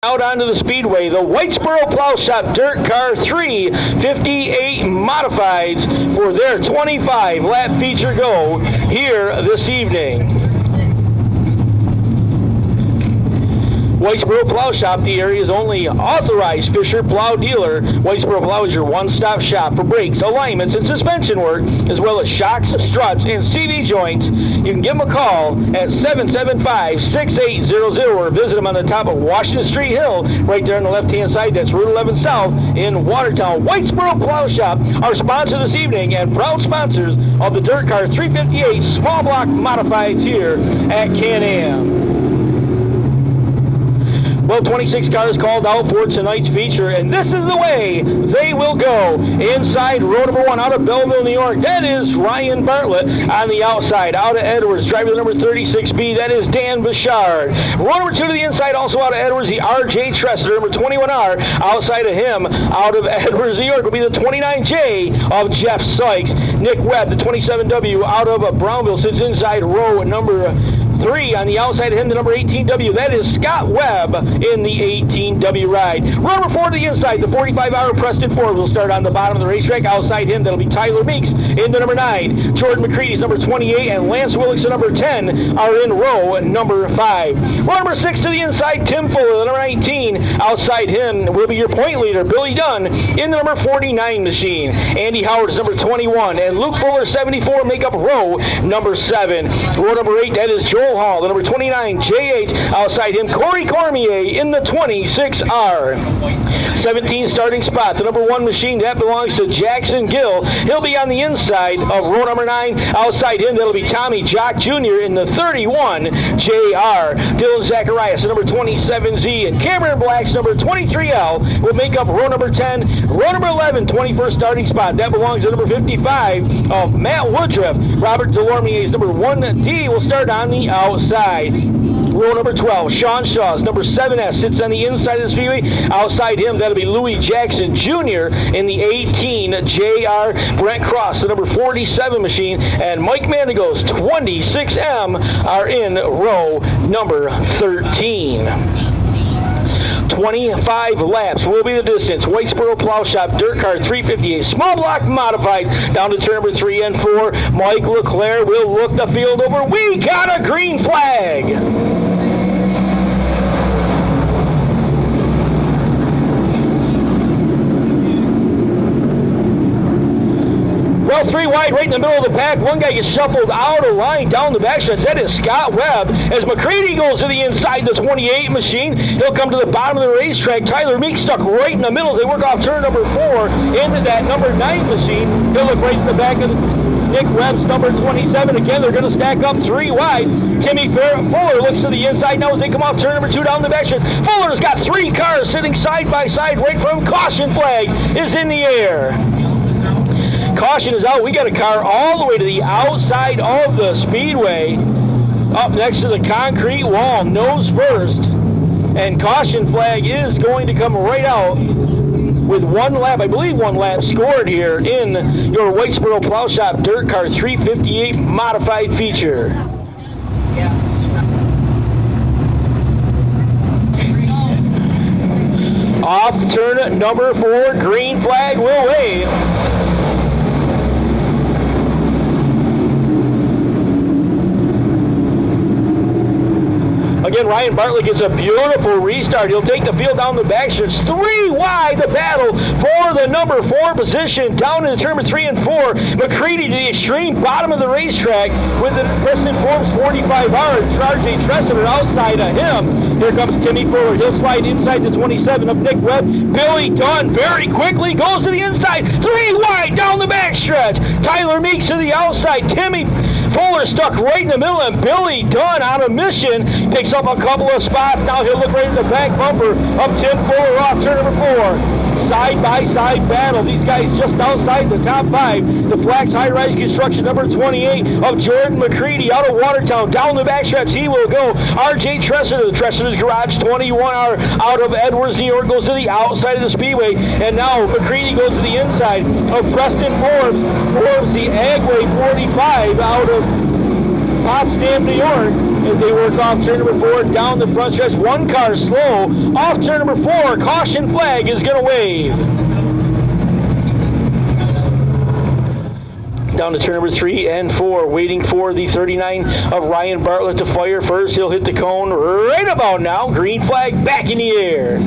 Out onto the Speedway, the Whitesboro Plow Shop Dirt Car 358 Modifieds for their 25-lap feature go here this evening. Whitesboro Plow Shop, the area's only authorized Fisher Plow dealer. Whitesboro Plow is your one-stop shop for brakes, alignments, and suspension work, as well as shocks, struts, and CV joints. You can give them a call at 775-6800 or visit them on the top of Washington Street Hill, right there on the left-hand side. That's Route 11 South in Watertown. Whitesboro Plow Shop, our sponsor this evening, and proud sponsors of the Dirt Car 358 Small Block Modifieds here at Can-Am. Well, 26 cars called out for tonight's feature, and this is the way they will go. Inside row number 1 out of Belleville, New York, that is Ryan Bartlett. On the outside, out of Edwards, driving the number 36B, that is Dan Bouchard. Row number 2 to the inside, also out of Edwards, the RJ Tressler, number 21R. Outside of him, out of Edwards, New York, will be the 29J of Jeff Sykes. Nick Webb, the 27W, out of Brownville, sits inside row number 3. On the outside of him, the number 18W, that is Scott Webb in the 18W ride. Row number 4 to the inside, the 45-hour Preston Forbes will start on the bottom of the racetrack. Outside him, that'll be Tyler Meeks in the number 9. Jordan McCready's number 28 and Lance Willick's the number 10 are in row number 5. Row number 6 to the inside, Tim Fuller, the number 19. Outside him will be your point leader, Billy Dunn, in the number 49 machine. Andy Howard's number 21 and Luke Fuller, 74, make up row number 7. Row number 8, that is Joel Hall, the number 29, JH. Outside him, Corey Cormier in the 26R. 17 starting spot, the number 1 machine, that belongs to Jackson Gill. He'll be on the inside of row number 9. Outside him, that'll be Tommy Jock Jr. in the 31, JR. Dylan Zacharias, the number 27Z, and Cameron Black's number 23L will make up row number 10. Row number 11, 21st starting spot, that belongs to number 55 of Matt Woodruff. Robert Delormier's number 1D will start on the outside. Row number 12, Sean Shaw's number 7S sits on the inside of the Speedway. Outside him, that'll be Louis Jackson Jr. in the 18 JR. Brent Cross, the number 47 machine, and Mike Mandigo's 26M are in row number 13. 25 laps will be the distance. Whitesboro Plow Shop Dirt Car 358 Small Block Modified down to turn number 3 and 4. Mike LeClaire will look the field over. We got a green flag. Well, 3 wide right in the middle of the pack. One guy gets shuffled out of line down the backstretch. That is Scott Webb. As McCready goes to the inside, the 28 machine, he'll come to the bottom of the racetrack. Tyler Meeks stuck right in the middle as they work off turn number 4 into that number 9 machine. He'll look right in the back of Nick Webb's number 27. Again, they're going to stack up 3 wide. Timmy Fuller looks to the inside now as they come off turn number 2 down the backstretch. Fuller's got 3 cars sitting side by side right from him. Caution flag is in the air. Caution is out. We got a car all the way to the outside of the Speedway, up next to the concrete wall, nose first, and caution flag is going to come right out with 1 lap, I believe 1 lap scored here in your Whitesboro Plow Shop Dirt Car 358 Modified feature. Off turn number 4, green flag will wave. Again, Ryan Bartlett gets a beautiful restart. He'll take the field down the backstretch. 3 wide, the battle for the number 4 position. Down in turn number 3 and 4. McCready to the extreme bottom of the racetrack with the Preston Forbes 45R. RJ Tressler outside of him. Here comes Timmy Fuller. He'll slide inside the 27 of Nick Webb. Billy Dunn very quickly goes to the inside. 3 wide down the backstretch. Tyler Meeks to the outside. Timmy Fuller stuck right in the middle, and Billy Dunn on a mission picks up a couple of spots. Now he'll look right at the back bumper of Tim Fuller off turn number 4. Side-by-side battle. These guys just outside the top 5. The Flax High Rise Construction number 28 of Jordan McCready out of Watertown. Down the backstretch he will go. RJ Tressler, the Tressler's Garage 21R out of Edwards, New York, goes to the outside of the Speedway. And now McCready goes to the inside of Preston Forbes. Forbes, the Agway 45 out of Potsdam, New York. as they work off turn number 4 down the front stretch. One car slow off turn number 4. Caution flag is going to wave. Down to turn number 3 and 4, waiting for the 39 of Ryan Bartlett to fire first. He'll hit the cone right about now. Green flag back in the air.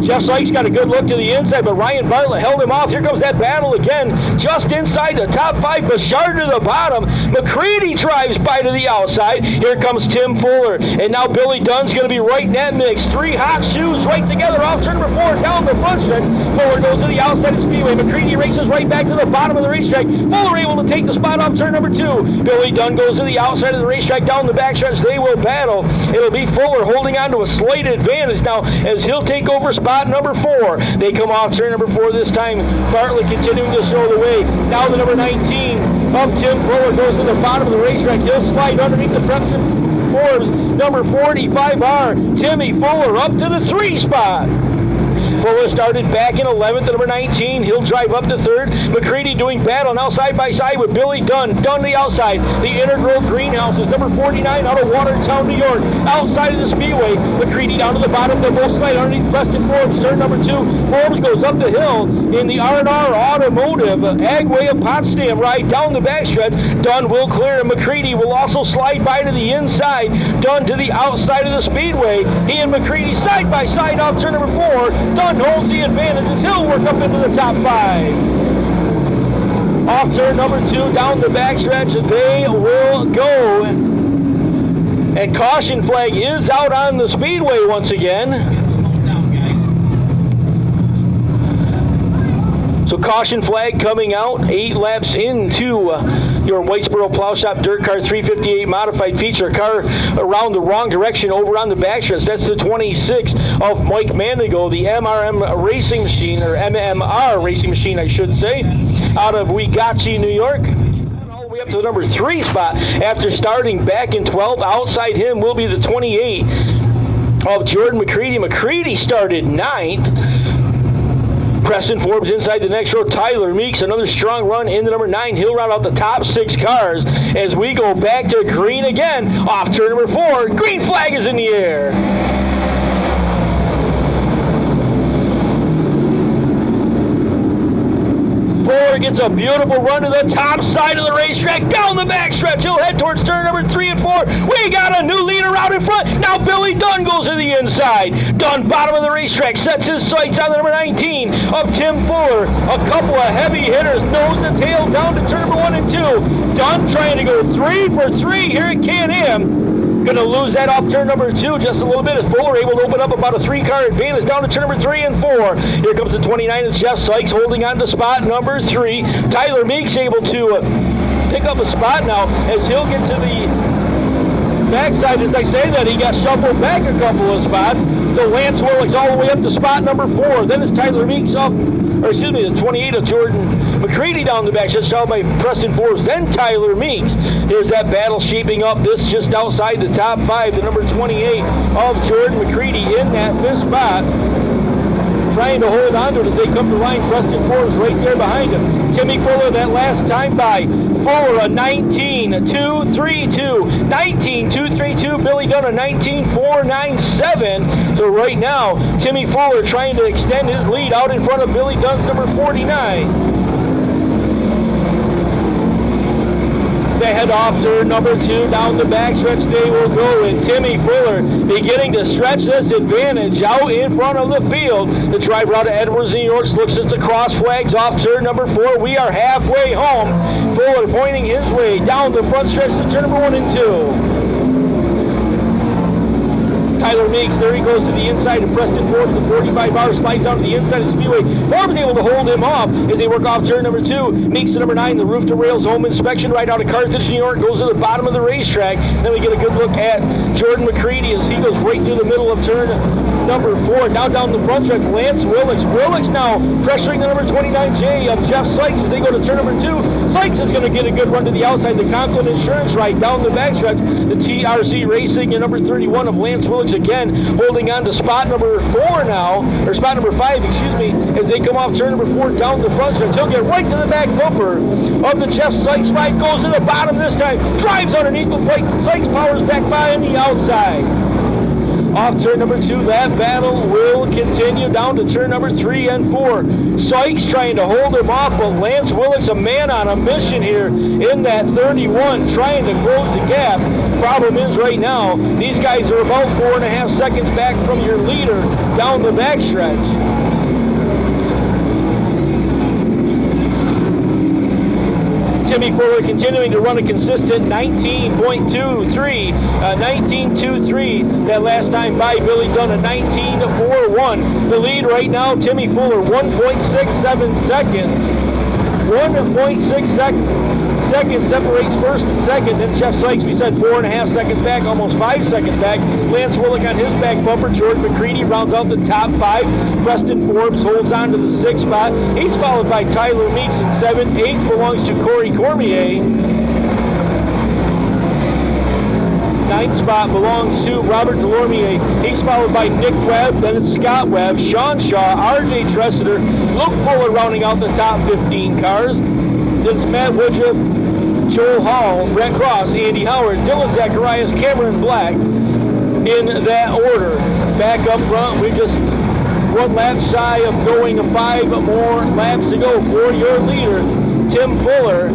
Jeff Sykes got a good look to the inside, but Ryan Bartlett held him off. Here comes that battle again, just inside the top 5. Bouchard to the bottom. McCready drives by to the outside. Here comes Tim Fuller, and now Billy Dunn's going to be right in that mix. 3 hot shoes right together off turn number 4 down the front stretch. Fuller goes to the outside of Speedway. McCready races right back to the bottom of the racetrack. Fuller able to take the spot off turn number 2. Billy Dunn goes to the outside of the racetrack down the backstretch. They will battle. It'll be Fuller holding on to a slight advantage now as he'll take over spot number 4. They come off turn number 4 this time. Bartlett continuing to show the way. Now the number 19 of Tim Fuller goes to the bottom of the racetrack. He'll slide underneath the Preston Forbes number 45R. Timmy Fuller up to the 3 spot. Fuller started back in 11th to number 19. He'll drive up to 3rd. McCready doing battle now side by side with Billy Dunn. Dunn to the outside. The Integral Greenhouses, number 49 out of Watertown, New York. Outside of the Speedway. McCready down to the bottom. They'll both slide underneath Preston Forbes. Turn number 2. Forbes goes up the hill in the R&R Automotive Agway of Potsdam ride down the backstretch. Dunn will clear. McCready will also slide by to the inside. Dunn to the outside of the Speedway. He and McCready side by side off turn number 4. Dunn holds the advantage as he'll work up into the top 5. Off turn number 2 down the backstretch, they will go. And caution flag is out on the Speedway once again. So caution flag coming out 8 laps into your Whitesboro Plow Shop Dirt Car 358 modified feature car around the wrong direction over on the backstretch. That's the 26 of Mike Manigo, the MRM racing machine, or MMR racing machine, I should say, out of Wegatchee, New York. All the way up to the number 3 spot after starting back in 12. Outside him will be the 28 of Jordan McCready. McCready started 9th. Preston Forbes inside the next row. Tyler Meeks, another strong run in the number 9. He'll round out the top 6 cars as we go back to green again. Off turn number 4, green flag is in the air. Fuller gets a beautiful run to the top side of the racetrack, down the backstretch. He'll head towards turn number 3 and 4. We got a new leader out in front. Now Billy Dunn goes to the inside. Dunn, bottom of the racetrack, sets his sights on the number 19 of Tim Fuller. A couple of heavy hitters, nose to tail down to turn number 1 and 2. Dunn trying to go 3 for 3 here at Can-Am. Going to lose that off turn number 2 just a little bit as Fuller able to open up about a 3-car advantage down to turn number 3 and 4. Here comes the 29 of Jeff Sykes holding on to spot number 3. Tyler Meeks able to pick up a spot now as he'll get to the backside. As I say that, he got shuffled back a couple of spots. So Lance Willick's all the way up to spot number 4. Then it's Tyler Meeks up, or excuse me, the 28 of Jordan McCready down the back, just shot by Preston Forbes, then Tyler Meeks. Here's that battle shaping up. This just outside the top 5, the number 28 of Jordan McCready in that 5th spot. Trying to hold on to it as they come to line. Preston Forbes right there behind him. Timmy Fuller that last time by. Fuller a 19.232. 19.232. Billy Dunn a 19.497. So right now, Timmy Fuller trying to extend his lead out in front of Billy Dunn's number 49. They head off turn number 2 down the backstretch. They will go, and Timmy Fuller beginning to stretch this advantage out in front of the field. The driver out of Edwards, New York, looks at the cross flags off turn number 4. We are halfway home. Fuller pointing his way down the front stretch to turn number 1 and 2. Tyler Meeks, there he goes to the inside of Preston Forbes. The 45R slides down to the inside of the Speedway. Forbes able to hold him off as they work off turn number 2. Meeks to number 9, the roof to rails home inspection right out of Carthage, New York, goes to the bottom of the racetrack. Then we get a good look at Jordan McCready as he goes right through the middle of turn number 4. Now down the front stretch, Lance Willix. Willix now pressuring the number 29J of Jeff Sykes as they go to turn number 2. Sykes is going to get a good run to the outside. The Conklin Insurance right down the backstretch. The TRC Racing and number 31 of Lance Willix again holding on to spot number 4 now, or spot number 5, excuse me, as they come off turn number 4 down the front stretch. He'll get right to the back bumper of the Jeff Sykes ride. Goes to the bottom this time. Drives underneath the plate. Sykes powers back by on the outside. Off turn number 2, that battle will continue down to turn number 3 and 4. Sykes trying to hold him off, but Lance Willix, a man on a mission here in that 31, trying to close the gap. Problem is right now, these guys are about 4.5 seconds back from your leader down the backstretch. Timmy Fuller continuing to run a consistent 19.23, 19.23 that last time by. Billy Dunn a 19.41. The lead right now, Timmy Fuller, 1.67 seconds. 1.6 seconds separates first and second. Then Jeff Sykes, we said 4.5 seconds back, almost 5 seconds back. Lance Willick on his back bumper. George McCready rounds out the top 5. Preston Forbes holds on to the 6th spot. He's followed by Tyler Meeks in 7th. 8th belongs to Corey Cormier. 9th spot belongs to Robert Delormier. He's followed by Nick Webb, then it's Scott Webb, Sean Shaw, R.J. Tressiter, Luke Fuller rounding out the top 15 cars. Then it's Matt Woodruff, Joel Hall, Brett Cross, Andy Howard, Dylan Zacharias, Cameron Black in that order. Back up front, we're just 1 lap shy of going 5 more laps to go for your leader, Tim Fuller.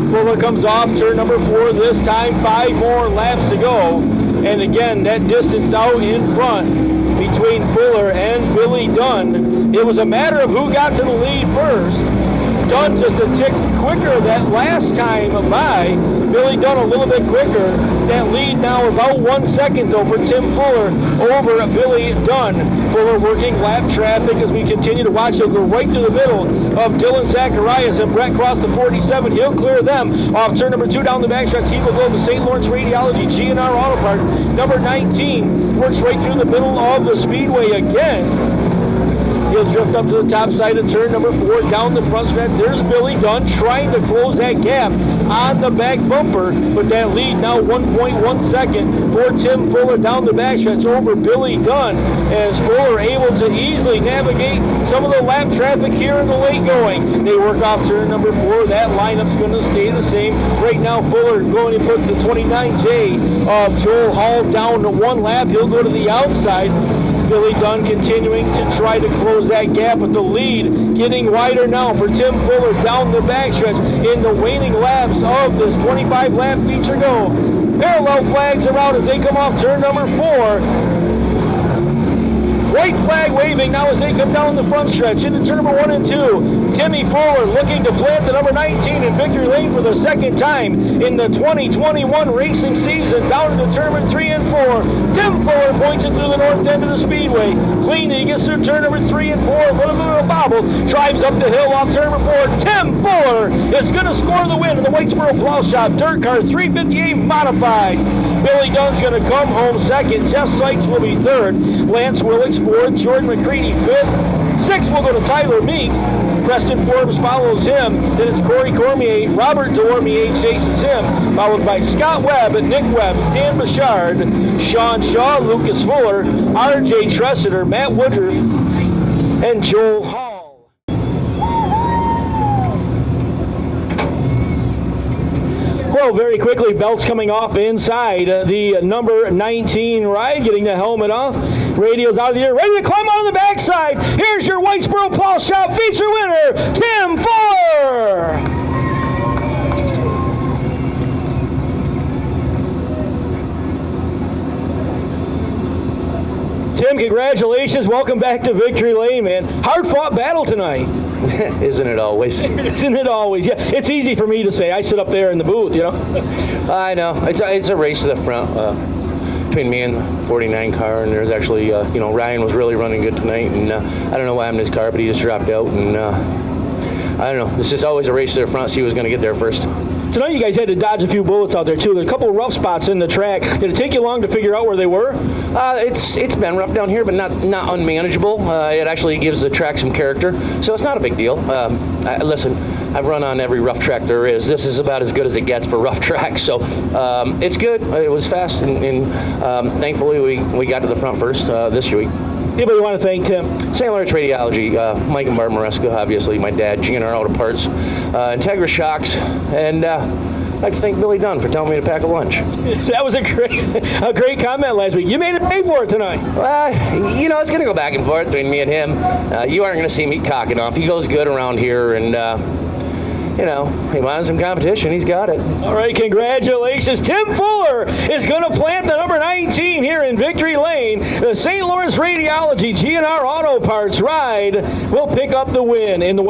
Fuller comes off turn number 4 this time, 5 more laps to go. And again, that distance out in front between Fuller and Billy Dunn. It was a matter of who got to the lead first. Dunn just a tick quicker that last time by. Billy Dunn a little bit quicker. That lead now about 1 second over Tim Fuller over Billy Dunn. Fuller working lap traffic as we continue to watch. He'll go right to the middle of Dylan Zacharias and Brett Cross the 47. He'll clear them off turn number 2 down the backstretch. He will go to St. Lawrence Radiology, GNR Auto Parts. Number 19 works right through the middle of the Speedway again. He'll drift up to the top side of turn number 4, down the front stretch. There's Billy Dunn trying to close that gap on the back bumper, but that lead now 1.1 second for Tim Fuller down the backstretch over Billy Dunn, as Fuller able to easily navigate some of the lap traffic here in the late going. They work off turn number 4. That lineup's going to stay the same. Right now, Fuller going to put the 29J of Joel Hall down to 1 lap. He'll go to the outside. Billy Dunn continuing to try to close that gap, with the lead getting wider now for Tim Fuller down the backstretch in the waning laps of this 25-lap feature go. Parallel flags are out as they come off turn number 4. White flag waving now as they come down the front stretch into turn number 1 and 2. Timmy Fuller looking to plant the number 19 in victory lane for the second time in the 2021 racing season, down to turn number 3 and 4. Tim Fuller points it through the north end of the Speedway. Clean, he gets through turn number 3 and 4, a little bit of a bobble, drives up the hill off turn number 4. Tim Fuller is going to score the win in the Whitesboro Plow Shop Dirt Car 358 Modified. Billy Dunn's going to come home second. Jeff Sykes will be third. Lance Willix fourth. Jordan McCready fifth. Sixth will go to Tyler Meeks. Preston Forbes follows him. Then it's Corey Cormier. Robert Delormier chases him, followed by Scott Webb, Nick Webb, Dan Bouchard, Sean Shaw, Lucas Fuller, R.J. Tressiter, Matt Woodruff, and Joel Hall. Well, very quickly, belts coming off inside the number 19 ride, getting the helmet off. Radio's out of the air, ready to climb on the backside. Here's your Whitesboro Plow Shop feature winner, Tim Fuller. Tim, congratulations. Welcome back to Victory Lane, man. Hard-fought battle tonight. Isn't it always? Isn't it always? Yeah, it's easy for me to say. I sit up there in the booth, you know. I know. It's a race to the front between me and 49 car, and there's actually, Ryan was really running good tonight, and I don't know what happened to his car, but he just dropped out, and I don't know. It's just always a race to the front, see who's going to get there first. Tonight you guys had to dodge a few bullets out there, too. There's a couple of rough spots in the track. Did it take you long to figure out where they were? It's been rough down here, but not unmanageable. It actually gives the track some character, so it's not a big deal. Listen, I've run on every rough track there is. This is about as good as it gets for rough tracks, so it's good. It was fast, and thankfully we got to the front first this week. Anybody want to thank Tim? St. Lawrence Radiology, Mike and Barb Maresca, obviously, my dad, GNR Auto Parts, Integra Shocks, and I'd like to thank Billy Dunn for telling me to pack a lunch. That was a great comment last week. You made it pay for it tonight. It's going to go back and forth between me and him. You aren't going to see me cocking off. He goes good around here, and he wanted some competition. He's got it. All right, congratulations. Tim Fuller is going to plant the number 19 here in Victory Lane. The St. Lawrence Radiology GNR Auto Parts ride will pick up the win in the